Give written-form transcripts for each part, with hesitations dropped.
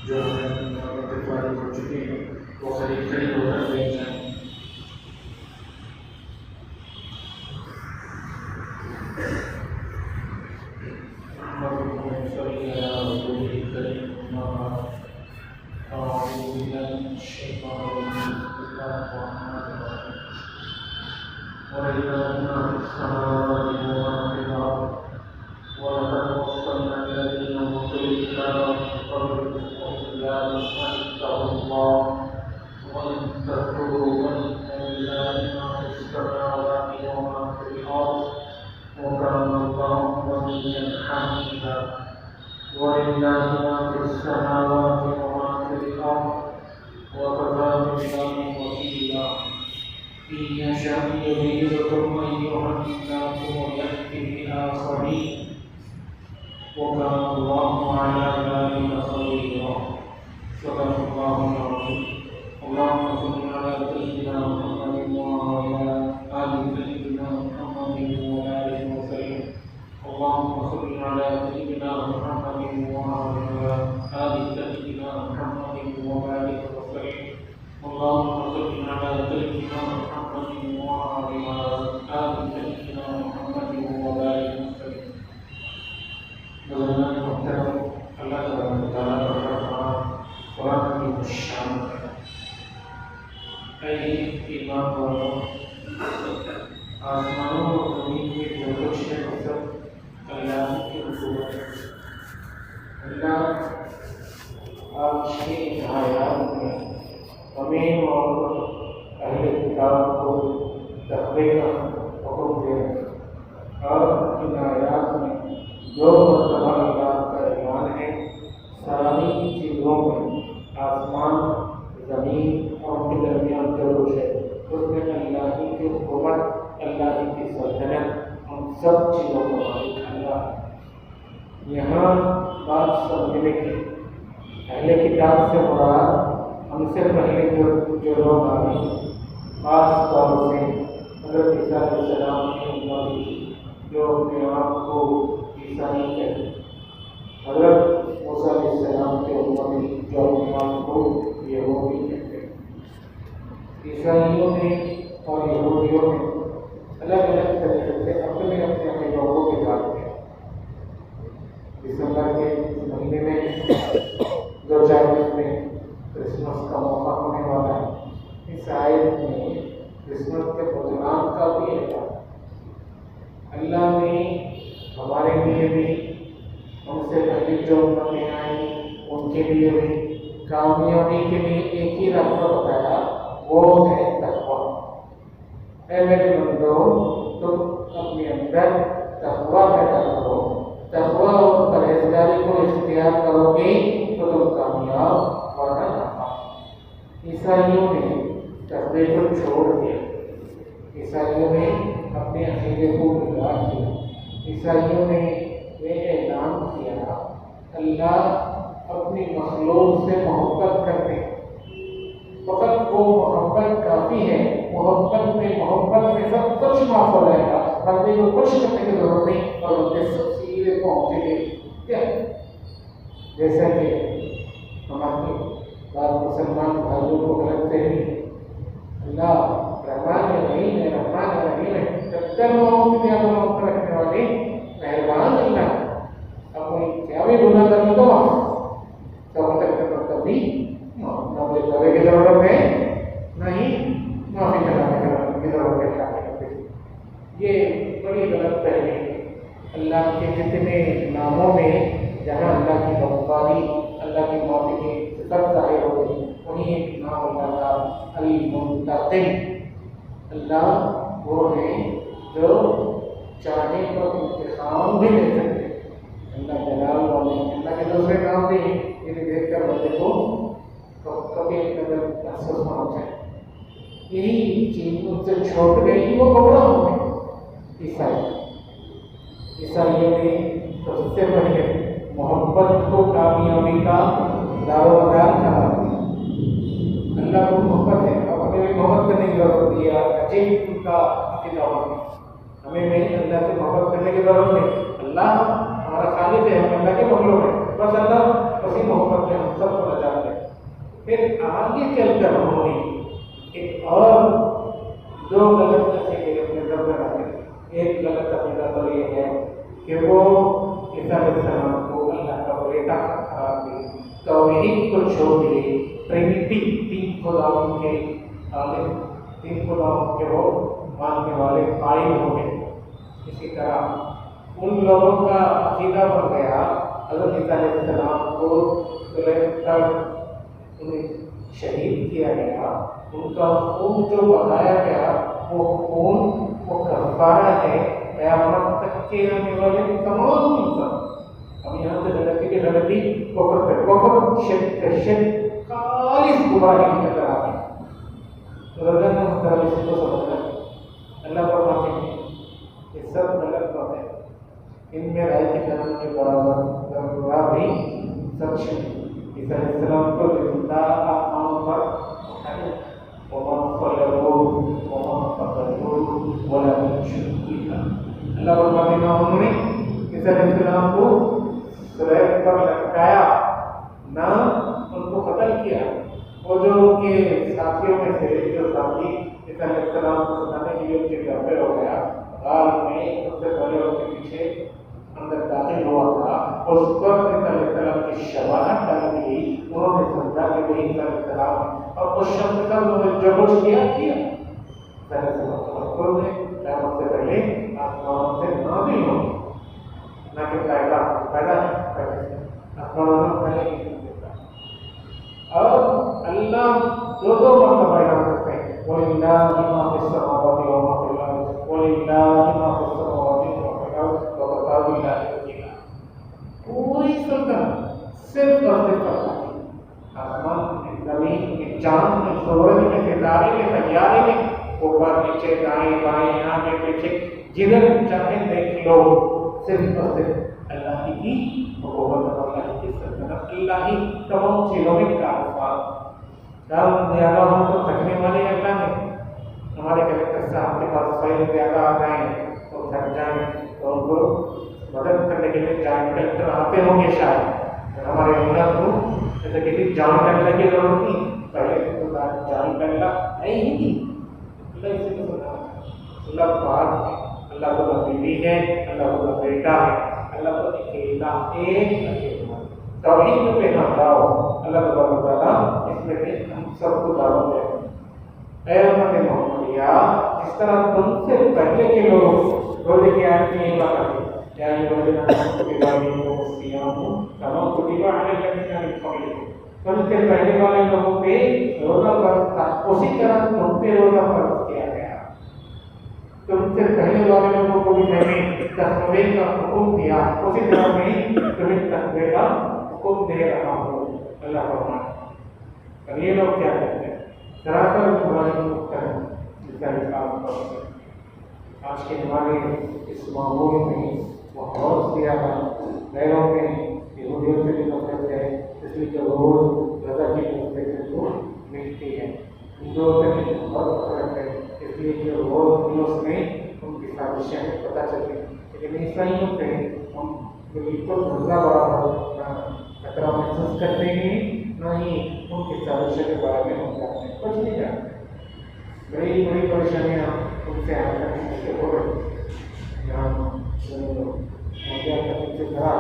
جو ہمیں فارغ ہو چکے ہیں وہ قریب قریب ہو کر بیٹھ جائیں۔ ولله ما في السماوات وما في الأرض وكفى بالله وكيلا إن يشأ يذهبكم أيها الناس ويأتي بآخرين وكان الله على ذلك خبيرا صدق الله العظيم اللهم صل على سيدنا محمد وعلى آل سيدنا محمد وآله وسلم اللهم صل على سيدنا محمد وعلى آل سيدنا محمد وبارك وسلم اللهم صل على سيدنا محمد وعلى آل سيدنا محمد وبارك وسلم بزرگان محترم اللہ تبارک و تعالیٰ کا قرآن کی شان ہے۔ اے ایمان والوں، آسمانوں اور زمین میں جو کچھ ہے وہ سب اللہ کی قدرت ہے۔ اللہ آج کے آیات میں ہمیں اور اہل کتاب کو تقوی کا حکم دے رہے ہیں، اور ان آیات میں جو مرتبہ اللہ کا اعلان ہے ساری چیزوں میں، آسمان، زمین اور ان کے درمیان جو کچھ ہے اس میں اللہ کی حکومت، اللہ کی سلطنت، ان سب چیزوں کا مالک اللہ ہے۔ یہاں بات سمجھنے کی، اہل کتاب سے مراد ہم سے پہلے جو لوگ آئے، خاص طور سے حضرت عیسیٰ علیہ السلام کی امت جو اپنے آپ کو عیسائی کہتے، حضرت موسیٰ علیہ السلام کے امت جو اپنے آپ کو یہودی کہتے۔ عیسائیوں نے اور یہودیوں نے الگ الگ طریقے سے اپنے اپنے لوگوں کے ساتھ کیا۔ دسمبر کے مہینے میں 2024 میں کرسمس کا موقع ہونے والا ہے۔ اس آیت میں کرسمس کے پروگرام کا بھی ہے۔ اللہ نے ہمارے لیے بھی، ہم سے پہلے جو امتیں آئیں ان کے لیے بھی کامیابی کے لیے ایک ہی راستہ بتایا، وہ ہے تقویٰ۔ اے میرے بندو، تم اپنے اندر تقویٰ پیدا کرو، تقویٰ اور پرہیزگاری کو اختیار کرو گے تو تم کامیاب اور ناکام۔ عیسائیوں نے تقوی کو چھوڑ دیا، عیسائیوں نے اپنے عقیدے کو بگاڑ دیا، عیسائیوں نے یہ اعلان کیا اللہ اپنی مخلوق سے محبت کرتے ہیں، فقط وہ محبت کافی ہے، محبت میں سب کچھ معاف ہو جائے گا، بندے کو کچھ کرنے کی ضرورت نہیں، اور ان کے سب سیدھے پہنچے گے کیا؟ جیسا کہ ہمارے بعض مسلمان بھائیوں کو غلط فہمی، اللہ رحمان رحیم ہے، رحمان رحیم ہے، جب تک وہ رکھنے والے مہربان اللہ، اب کوئی کیا بھی گناہ کرنے تو کبھی توبے کی ضرورت ہے نہیں، معافی کرانے کی ضرورت ہے۔ یہ بڑی غلط فہمی ہے۔ اللہ کے جتنے ناموں میں جہاں اللہ کی بخشواری، اللہ کی معافی کی صفت ظاہر ہو گئی، انہیں ایک نام اللہ کا المنتقم۔ اللہ وہ ہے جو چاہے تو انتقام بھی لے سکتے۔ اللہ جلال والے، اللہ کے دوسرے نام بھی ہیں، انہیں دیکھ کر بندے کو کبھی اپنے محسوس نہ ہو جائے۔ یہی چیز ان سے چھوٹ گئی، وہ گمراہ ہو گئے۔ عیسائیوں نے سب سے پہلے محبت کو کامیابی کا دار و مدار قرار دیا۔ اللہ کو محبت ہے، اب ہمیں بھی محبت کرنے کی ضرورت ہے، عجیب ان کا عقیدہ ہوگا، ہمیں نہیں اللہ سے محبت کرنے کی ضرورت نہیں، اللہ ہمارا خالق ہے، ہم اللہ کے مخلوق ہیں، بس اللہ اسی محبت میں ہم سب کو پھر آگے چل کر انہوں نے ایک اور دو غلط عقیدے اپنے ذہن میں رکھے. ایک غلط عقیدہ تو یہ ہے کہ وہ عیسیٰ علیہ السلام کو اللہ کا بیٹا قرار دے, توحید کو چھوڑ دے, ٹرینٹی تین خداؤں کے عالم, تین خداؤں کے وہ ماننے والے قائل ہو گئے. اسی طرح ان لوگوں کا عقیدہ بن گیا حضرت عیسیٰ علیہ السلام کو صلیب پر انہیں شہید کیا گیا, ان کا خون جو بہایا گیا وہ خون وہ کفارہ ہے قیامت تک کے آنے والے تمام انسان. اب یہاں سے غلطی کی غلطی کفر پہ کفر, شرک پہ شرک, خالص گمراہی کی طرح ہے. رضا نے مطلب اس کو سمجھنا اللہ فرماتے ہیں یہ سب غلط باتیں, ان میں رائے کے جان کے برابر ذرہ بھی سچ ہے. عیسیٰ علیہ السلام کو زندہ آسمان پر اٹھایا, وَمَا صَلَبُوهُ وَمَا قَتَلُوهُ وَلَٰكِنْ شُبِّهَ لَهُمْ. اللہ فرماتے ہیں انہوں نے عیسیٰ علیہ السلام کو صلیب پر لٹکایا, نہ ان کو قتل کیا. وہ جو ان کے ساتھیوں میں سے جو ساتھی عیسیٰ علیہ السلام کو ستانے کے لیے ان کے گھر ہو گیا, غار میں سب سے پہلے ان کے پیچھے اندر داخل ہوا تھا, اس پر عیسیٰ علیہ السلام کی شباہت ڈالی گئی. انہوں نے سمجھا کہ وہی عیسیٰ علیہ السلام ہے, اور اس شخص کا انہوں نے جو کچھ کیا عیسیٰ علیہ السلام کو مذکور نے قیامت سے پہلے آسمان سے نازل ہو, نہ کہ پیدا ہے پہلے سے آسمان میں پہلے ہی دیتا. اور اللہ دو مرتبہ بیان کرتے ہیں وَلِلَّهِ مَا فِي السَّمَاوَاتِ وَمَا فِي الْأَرْضِ وَلِلَّهِ مَا فِي السَّمَاوَاتِ وَمَا فِي الْأَرْضِ وَكَفَىٰ بِاللَّهِ وَكِيلًا. پوری سلطنت صرف اور صرف اللہ کی. آسمان, زمین, چاند, سورج میں, ستارے میں, سیارے میں, اوپر نیچے دائیں بائیں آگے پیچھے جدھر چاہے دیکھ لو, صرف اور صرف اللہ کی حکومت, اللہ کی سلطنت, اللہ ہی تمام چیزوں میں کارساز. زیادہ ہم تو تھکنے والے اللہ نے. ہمارے کلیکٹر صاحب کے پاس فائل زیادہ آ جائیں تو تھک جائیں تو ان کو مدد کرنے کے لیے جوائنٹ کلیکٹر آتے ہوں گے شاید. ہمارے اللہ کو جیسے کسی جوائنٹ کلیکٹر کی ضرورت نہیں, پہلے تو جوائنٹ کلیکٹر ہے ہی نہیں. اللہ اسی کو بتا, اللہ پاک ہے, اللہ کو بیوی ہے, اللہ کو بیٹا ہے, اللہ کو اکیلا ایک توحید پہ نہ جاؤ. اللہ تبارک و تعالیٰ اس میں بھی ہم سب کو دعوت دے. اے امت محمدیہ, جس طرح تم سے پہلے کے لوگ روزے کی آیت میں یہ بات آئی یا الذین آمنوا کتب علیکم الصیام کما کتب علی الذین من قبلکم, تم سے پہلے والے لوگوں پہ روزہ فرض تھا, اسی طرح تم پہ روزہ فرض کیا گیا. تم سے پہلے والے لوگوں کو بھی میں نے تقوی کا حکم دیا, اسی طرح میں تمہیں تقوی کا حکم دے رہا ہوں. اللہ فرماتا ہے. اور یہ لوگ کیا کہتے ہیں, سراسر گمراہی مبتلا ہیں. جس کا حساب کرتے ہیں آج کے ہمارے اس معمول میں بہت زیادہ غیروں میں یہودیوں سے بھی نفرت ہے, اس لیے کہ روز رضا کی نسبت کو ملتی ہے. ہندوؤں سے بھی بہت نفرت ہے, اس لیے کہ روز نیوز میں ان کی سازشیں پتہ چلتی ہیں. لیکن عیسائیوں سے ہم بالکل رضا برابر خطرہ محسوس کرتے ہیں, نہ ہی ان کی سازشوں کے بارے میں ہم جانتے ہیں, کچھ نہیں جانتے. بڑی بڑی پریشانیاں ان سے ہو رہی. یہاں سے کھڑا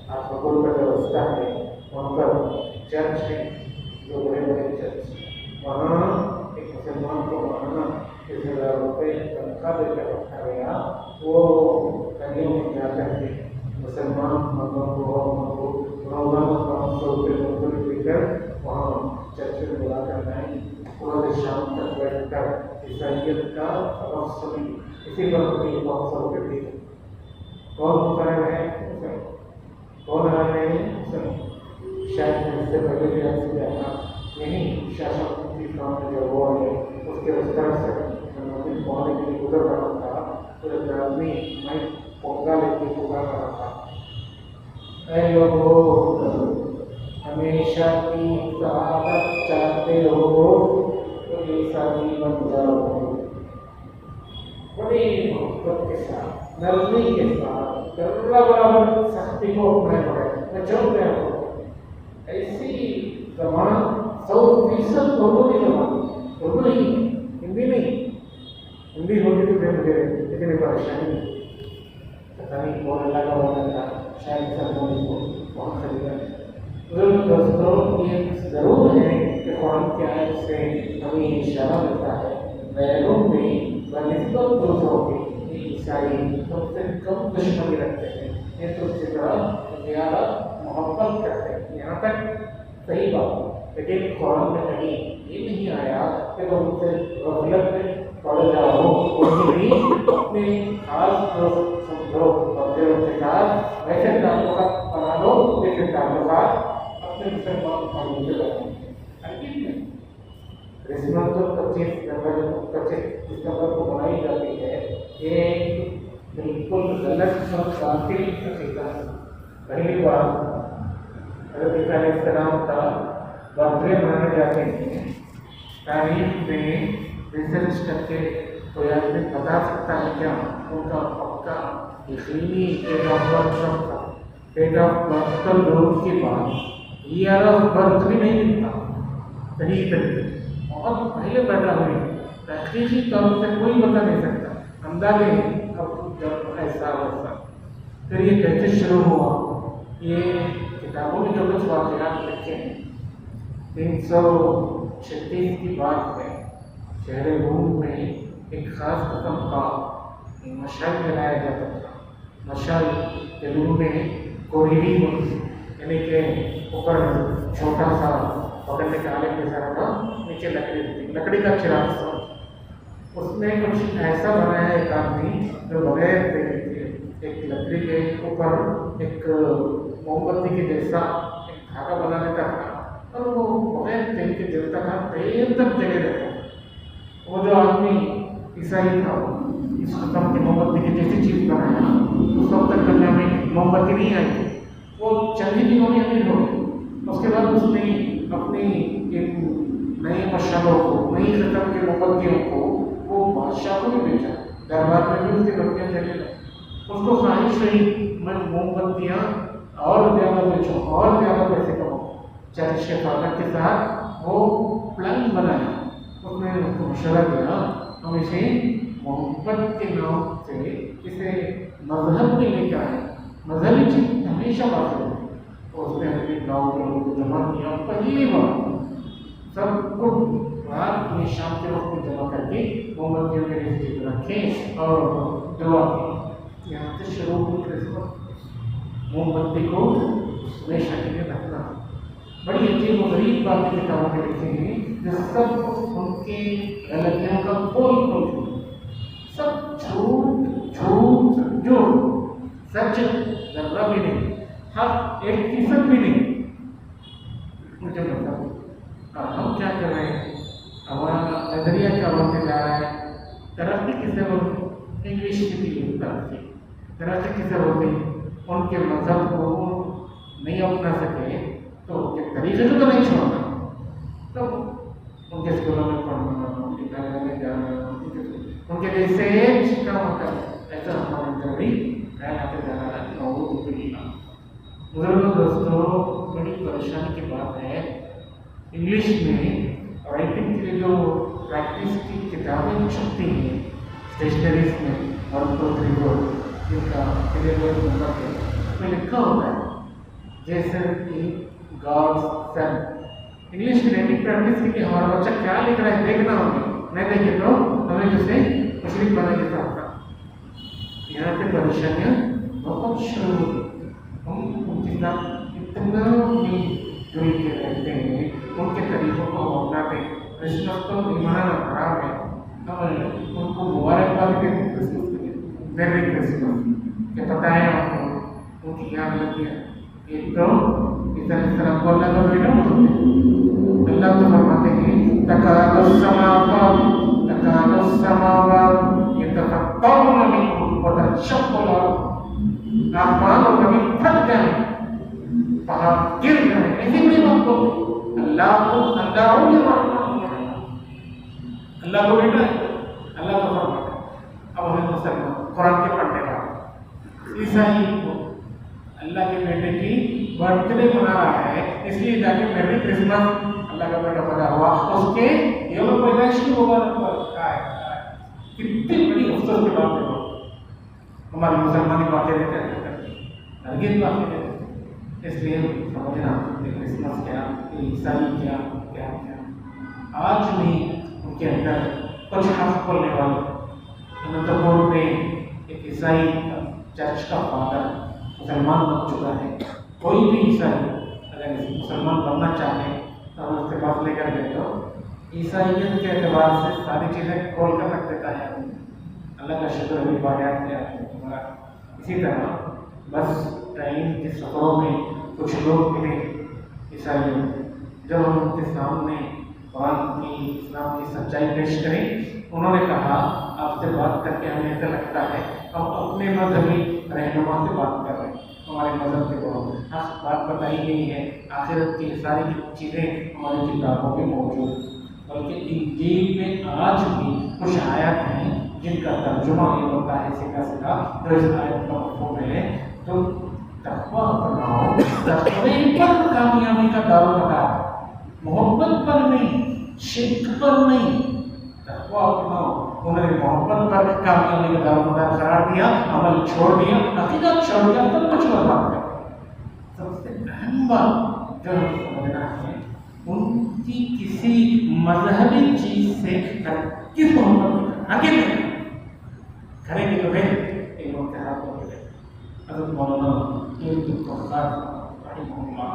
آپ بگول کا جو رستہ ہے وہاں پر چرچ ہے, جو بڑے بڑے چرچ, وہاں ایک مسلمان کو مانا 10,000 روپئے تنخواہ دے کر رکھا گیا. وہ گلیوں میں جا کر کے مسلمان مردوں کو روزانہ 500 روپئے مزدوری دے کر وہاں چرچ میں بلا کر لائیں. پورا شام تک بیٹھ کر عیسائیت کا سبق سنی, اسی پر 500 روپئے دیے. کون مقرر ہے؟ حسین. کون آ رہے ہیں؟ حسین. شاید اس سے پہلے بھی آپ سے کہا یہی شاشن کی کام جو وہ ہے اس کے رفتار سے نوبل پڑھنے کے لیے گزر رہا تھا. تو ایک آدمی میں پوکا لے کے پکار رہا تھا, اے لوگوں ہمیشہ کی سعادت چاہتے ہو تو عیسائی بن جاؤ. بڑی محبت کے ساتھ, نرمی کے ساتھ, ذرہ برابر سختی کو اپنے بڑے میں چلتے ہو. ایسی زبان 100% اردو کی زبان، اردو نہیں، ہندی نہیں، ہندی ہوتی تو پھر مجھے اتنی پریشانی نہیں، پتہ نہیں کون اللہ کا ہوتا تھا، شاید سرمونی کو بہت خریدا ہے۔ دوستوں یہ ضرور ہے کہ قرآن کی آیت سے ہمیں یہ اشارہ ملتا ہے غیروں میں بنسبت دوسروں کے یہ عیسائی تم سے کم دشمنی رکھتے ہیں، یہ تم سے زیادہ محبت کرتے ہیں، یہاں تک صحیح بات ہے، لیکن قرآن میں کہیں یہ نہیں آیا کہ تم سے غفلت میں پڑ جاؤ، ان کی اپنے خاص دوست سمجھو اور پھر ان کے ساتھ ویسے تعلقات بنا لو جیسے تعلقات اپنے مسلمان بھائیوں سے بنائیں۔ کرسمس تو 25 دسمبر کو منائی جاتی ہے، یہ بالکل غلط اور باطل عقیدہ ہے۔ پہلی بات حضرت عیسیٰ علیہ السلام کا برتھ ڈے منائے جاتے ہیں، تاریخ میں ریسرچ کر کے کوئی آدمی بتا سکتا ہے کیا ان کا پکا یقینی ڈیٹ آف برتھ کب تھا؟ ڈیٹ آف برتھ تو لوگ کی بات، ایئر آف برتھ بھی نہیں ملتا صحیح طریقے بہت پہلے پیدا ہوئی، تحقیقی طور سے کوئی بتا نہیں سکتا، اندازے اب جب ایسا ویسا۔ پھر یہ کیسے شروع ہوا؟ یہ کتابوں میں جو کچھ واقعات لکھے ہیں 336 کی بات ہے، شہر روم میں ایک خاص قسم کا مشعل جلایا جاتا تھا، مشعل کے روم میں کوریری ہوتی، یعنی کہ اوپر چھوٹا سا پکڑنے کے آلے جیسا رکھا، نیچے لکڑی ہوتی، لکڑی کا چراغ سا، اس میں کچھ ایسا بنایا ایک آدمی جو بغیر تیل کے ایک لکڑی کے اوپر ایک موم بتی کے جیسا ایک دھاگا بنا دیتا تھا اور وہ بغیر تیل کے جلتا تھا، دیر تک جلے رہتا تھا۔ وہ جو آدمی عیسائی تھا اس قسم کی موم بتی کی جیسی چیز بنایا، اس وقت تک دنیا میں موم بتی نہیں آئی تھی، وہ چند ہی دنوں میں امیر ہو گئی۔ اس کے بعد اس نے اپنی ان نئے مشعلوں کو، نئی قسم کے موم بتیوں کو وہ بادشاہ کو بھی بیچا، دربار میں بھی اس کی بتیاں چلی گئی۔ اس کو خواہش رہی میں موم بتیاں اور زیادہ بیچوں اور زیادہ پیسے کماؤں، چرچ کے فادر کے ساتھ وہ پلان بنایا، اس نے اس کو مشورہ دیا ہم اسے محبت کے نام سے اسے مذہب میں لے کے آئے، مذہبی چیز ہمیشہ بات ہوتی ہے۔ تو اس نے اپنے گاؤں کے لوگوں کو جمع کیا، پہلی بار سب کو رات میں شام کے وقت میں جمع کر کے موم بتیوں کے لیے رکھے اور دعا کی۔ یہاں سے شروع ہوئی کرسمس، موم بتی کو ہمیشہ کے لیے رکھنا۔ بڑی عجیب و غریب باتیں کتابوں میں لکھی ہیں جو سب ان کی غلطیوں کا پول سب جھوٹ جھوٹ جھوٹ، سچ ذرہ بھی نہیں، حق 1% بھی نہیں۔ مجھے بتاؤ ہم کیا کر رہے ہیں؟ ہمارا نظریہ کیا بنتے جا رہا ہے؟ ترقی کسے بولتے ہیں؟ انگلش کی بھی ترقی کسے بولتے ہیں؟ ان کے مذہب کو نہیں اپنا سکے تو ان کے طریقے سے تو نہیں چھوڑنا، تو ان کے اسکولوں میں پڑھنا، ان کے گھر میں جانا، ان کے لیے سیج کا مطلب ایسا ہمارے اندر بھی آتے جا رہا ہے۔ بزرگوں دوستوں، بڑی پریشانی کی بات ہے، انگلش میں رائٹنگ کے لیے جو پریکٹس کی کتابیں چھپتی ہیں اسٹیشنریز میں اور جن کا سلیبس نمبر ہے اس میں لکھا ہوتا ہے جیسے گاڈز سن۔ انگلش کی رائٹنگ پریکٹس کے لیے ہمارا بچہ کیا لکھ رہا ہے دیکھنا ہوگا، نہیں دیکھے تو ہمیں جسے مشرق بنا کے ساتھ یہاں سے پریشانیاں بہت شروع ہوتی، ہم ان کے ساتھ اتنا جڑ کے رہتے ہیں، ان کے طریقوں کو ہم اپناتے ہیں۔ کرسمس تو ایمان حرام ہے، ہم ان کو مبارکباد دیتے ہیں کرسمس کے لیے، میری کرسمس کہ پتہ ہے آپ کو ان کی کیا غلطی ہے۔ ایک تو عیسیٰ علیہ السلام کو اللہ کا بیٹا بولتے ہیں، اللہ تو فرماتے ہیں تکاد السماوات یتفطرن منه وتنشق الارض، آسمان اور زمین پھٹ جائیں، پہاڑ گر جائیں، ایسی بڑی بات بولتے اللہ کو اللہ کو بیٹا ہے، اللہ کو فرماتا ہے۔ اب ہمیں مسلمان قرآن کے پڑھنے والے عیسائی کو اللہ کے بیٹے کی برتھ ڈے منا رہا ہے، اس لیے جا کے میری کرسمس اللہ کا بیٹا پیدا ہوا اس کے یوم پیدائش کی مبارک کتنی بڑی افسوس کی بات ہے. ہماری مسلمانی باتیں رہتے ہیں ہرگز باتیں رہتے. اس لیے سمجھنا کرسمس کیا عیسائی کیا کیا کیا آج بھی ان کے اندر کچھ حرف بولنے والے. انتپور میں ایک عیسائی چرچ کا فادر مسلمان بن چکا ہے. کوئی بھی عیسائی اگر مسلمان بننا چاہے تو ہم اس کے پاس لے کر گئے تو عیسائیت کے اعتبار سے ساری چیزیں کھول کر رکھ دیتا ہے. اللہ کا شکر بھی باقاعدہ کیا ہے. اسی طرح بس ٹرین کے سفروں میں کچھ لوگ ملے عیسائی، جب ہم ان کے سامنے قرآن کی اسلام کی سچائی پیش کریں انہوں نے کہا آپ سے بات کر کے ہمیں ایسا لگتا ہے ہم اپنے مذہبی رہنما سے بات کر رہے ہیں. ہمارے مذہب کے بہت حق بات بتائی گئی ہے، آخرت کی ساری چیزیں ہماری کتابوں میں موجود، بلکہ انجیل میں آج بھی کچھ آیات ہیں جن کا ترجمہ یہ ہوتا ہے سیدھا سیدھا. تو اس آیت کا مفہوم ہے تو تقویٰ اپناؤ. تقوی پر کامیابی کا دارومدار، محبت پر نہیں، شرک پر نہیں. تقویٰ اپناؤ. انہوں نے محبت پر کامیابی کا دارومدار قرار دیا، عمل چھوڑ دیا، عقیدت چھوڑ دیا، سب کچھ برباد کر دیا. سب سے اہم بات جو ہمیں سمجھنا ہے ان کی کسی مذہبی چیز سے کس محبت میں آگے نہیں کریں گے تو پھر ایک وقت ہاتھ ہو گئے. حضرت مولانا رحمہ اللہ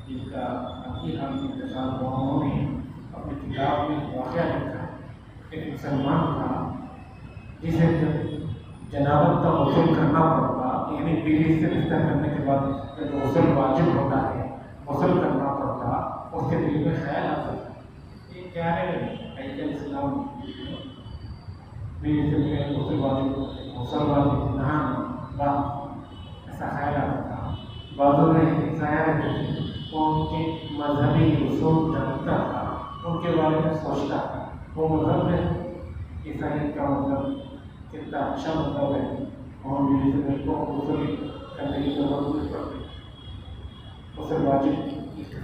جن کا ابھی حال میں انتقال ہوا، انہوں نے اپنی کتاب میں واقعہ لکھا. ایک مسلمان تھا جسے جنابت کا غسل کرنا پڑتا، یعنی بیوی سے رشتہ کرنے کے بعد جب غسل واجب ہوتا ہے غسل کرنا پڑتا، اس کے دل میں خیال آتا تھا یہ کیا ہے اسلام بیوی سے ملے غسل واجب نہانا، ایسا خیال آتا تھا. بعضوں میں ضائع رہتے تھے، وہ ان کے مذہبی اصول جانتا تھا، ان کے بارے میں سوچتا تھا. وہ مذہب میں عیسائیت کا مطلب کتنا اچھا مطلب ہے، اور بیوی سے مل کو غسل کرنے کی ضرورت نہیں پڑتی، غسل واجب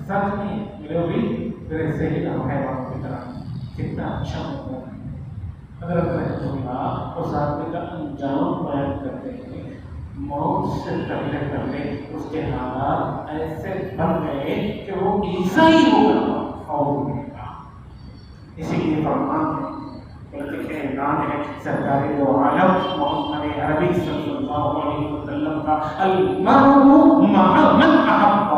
سچ نہیں میرے بھی پھر ایسے ہی حیوانوں کی طرح کتنا اچھا مطلب ہے. حضرت رحمۃ اللہ اس آدمی کا انجام بیان کرتے ہیں موت سے پہلے پہلے اس کے حالات ایسے بن گئے کہ وہ عیسائی ہو گیا. اسی لیے فرمان ہے بلکہ اعلان ہے سرکاری دو عالم محمد عربی صلی اللہ علیہ وسلم کا المرء مع من احب.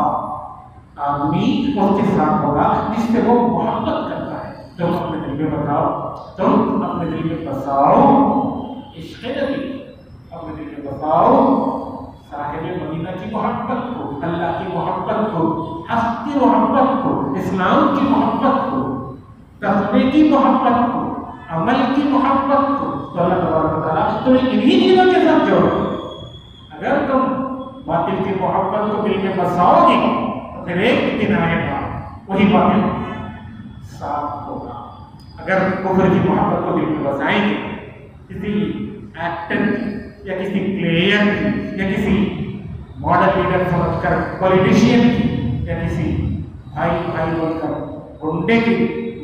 آدمی اس کے ساتھ ہوگا جس سے وہ محبت کرتا ہے. تم اپنے دل میں بتاؤ، تم اپنے دل میں بساؤ عشق نبی، اپنے دل میں بساؤ صاحب مدینہ کی محبت کو، اللہ کی محبت کو، حق کی محبت کو، اسلام کی محبت کو، تقوی کی محبت کو، عمل کی محبت کو. تو اللہ تبارک و تعالیٰ تمہیں انہی چیزوں کے ساتھ جوڑو. اگر تم باطل کی محبت کو دل میں بساؤ گے تو پھر ایک دن آئے گا وہی باطل صاف ہوگا. اگر کفر کی محبت کو دل میں بسائیں گے کسی ایکٹر کی یا کسی پلیئر کی یا کسی ماڈل لیڈر سمجھ کر پولیٹیشین کی یا کسی بھائی بھائی بول کر گنڈے کی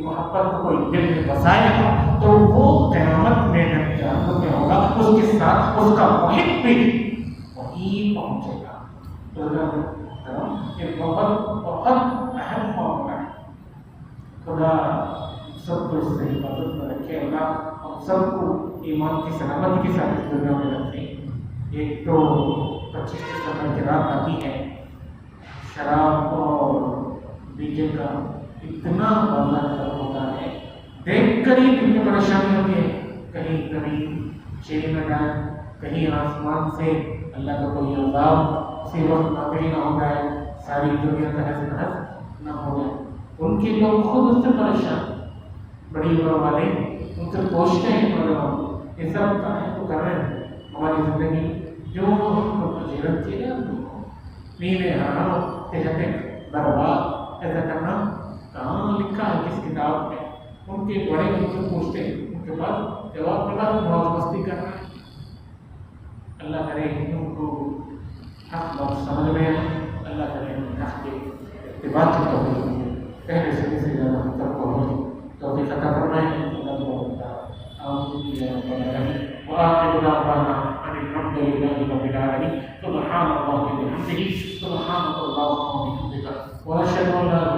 محبت کو کوئی دل میں بسائے گا تو وہ قیامت میں جب جہنم میں ہوگا اس کے ساتھ اس کا محب بھی وہیں پہنچے گا. تو یہ بہت بہت اہم معاملہ ہے. خدا سب کو اس سے حفاظت میں رکھے. اللہ ہم سب کو ایمان کی سلامتی کے ساتھ اس دنیا میں رکھے. ایک تو 25 دسمبر کی رات آتی ہے، شراب اور ڈی جے کا اتنا بازار ہوتا ہے، دیکھ کر ہی دل میں پریشانی ہوتی ہے. کہیں چین نہ جائے، کہیں آسمان سے اللہ کا کوئی عذاب اسی وقت نازل نہ ہو جائے، ساری دنیا تہس نہس نہ ہو جائے. ان کے لوگ خود اس سے پریشان، بڑی عمر والے ان سے پوچھتے ہیں یہ سب کہیں تو کر رہے ہیں ہماری زندگی جو ہم کو فضیلت کی نا نیلے حرام تہتے برباد ایسا کرنا کہاں لکھا ہے کس کتاب میں. ان کے بڑے ان سے پوچھتے ہیں، ان کے پاس جواب ملا موج مستی کرنا ہے. اللہ کرے ان کو حق بات سمجھ میں آئے، اللہ کرے حق کے اتباع کی توفیق دے. پہلے به سبحانك اللهم وبحمدك ونشهد ان لا